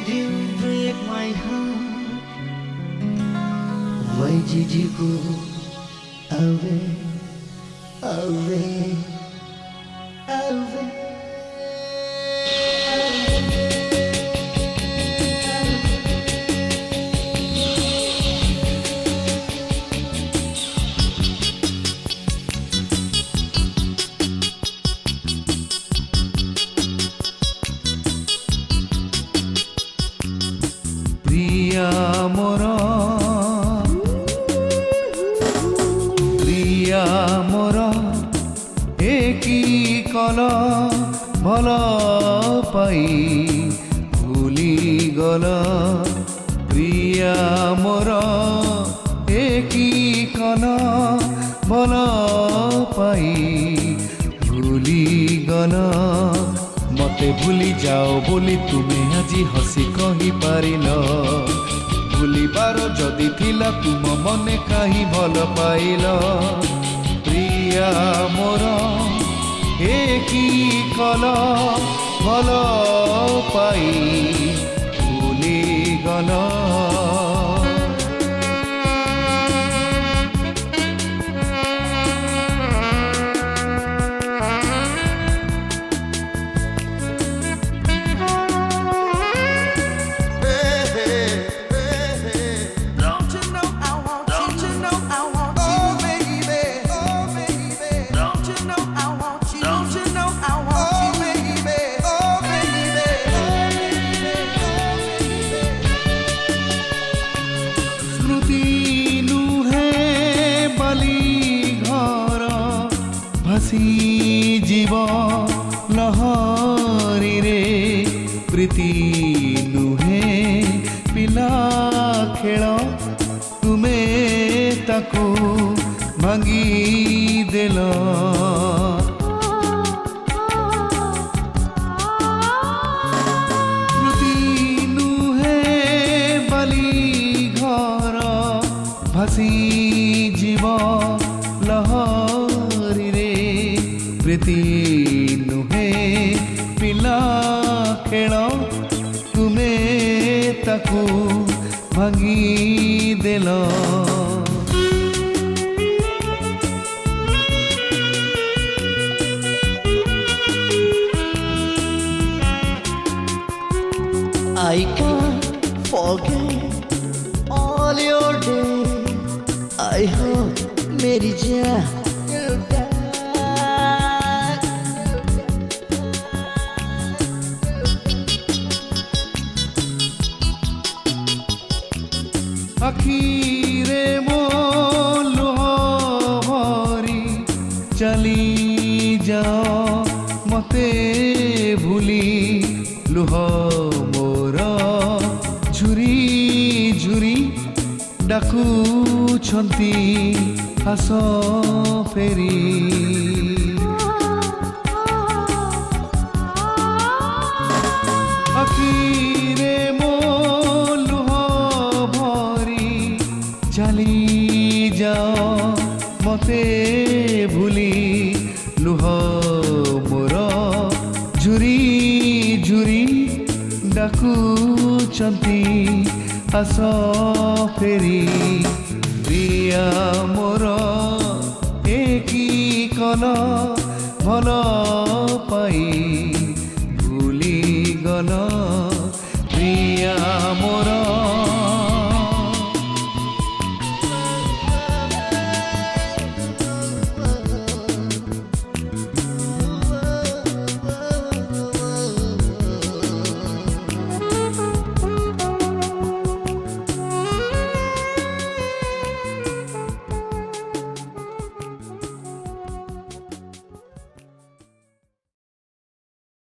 did you break my heart? Why did you go away, away, away? प्रिया मोर एकी कल भल पाई भूली गल प्रिया मोर एकी कल भल पाई भूली गल मते भूली जाओ बोली तुमे आजी हसी कही पारिल भूलिबार जदि थिला तुम मने काहि भल पाइल प्रिया मोर एकी कल भल पाई भूली गल भासी जीव लहरी रे प्रीति नुहे पिला खेल तुमे ताको भांगी देल प्रीति नुहे बाली घर भासी जीव लहरी प्रीति नुहे पिला खेल तुमे ताको भांगी देल I can't forget all your days. I hope मेरी जान आखिरे मो लुह भरी चली जाओ मते भूली लुह मोर झुरी झुरी डाकुछंती आस फेरी आखिरे मो लुह भरी चली जाओ मते भूली लुह मोर झुरी झुरी डाकुछंती आस फेरी प्रिया मोर एकी कल भल पाई भूली गल प्रिया मोर